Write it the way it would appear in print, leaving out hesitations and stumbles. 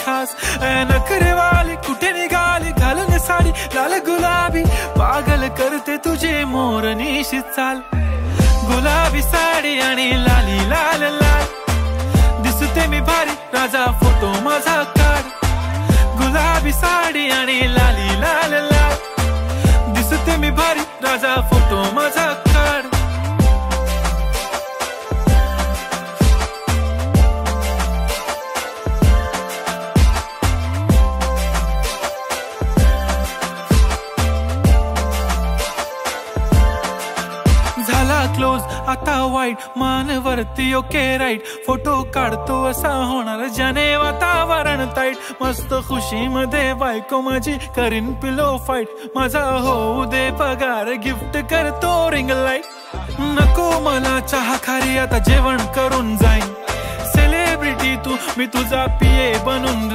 खास नखरेवाली कुठे निघाली घालून साडी लाल गुलाबी पागल करते तुझे मोरनीशी चाल गुलाबी साडी आणि लाली लाल लाल दिसते मी भारी राजा फोटो माझा काढ गुलाबी साडी आणि लाली लाल लाल दिसते मी भारी राजा फोटो माझा काढ क्लोज आता वाईट मानवरती ओके राईट फोटो काढतो असा होणार ज्याने वातावरण ताईट मस्त खुशी मध्ये बायको माझी करीन पिलो फाईट माझा होऊ दे पगार गिफ्ट करतो रिंग लाईट नको मला चहा खारी आता जेवण करून जाईन सेलिब्रिटी तू मी तुझा पिये बनून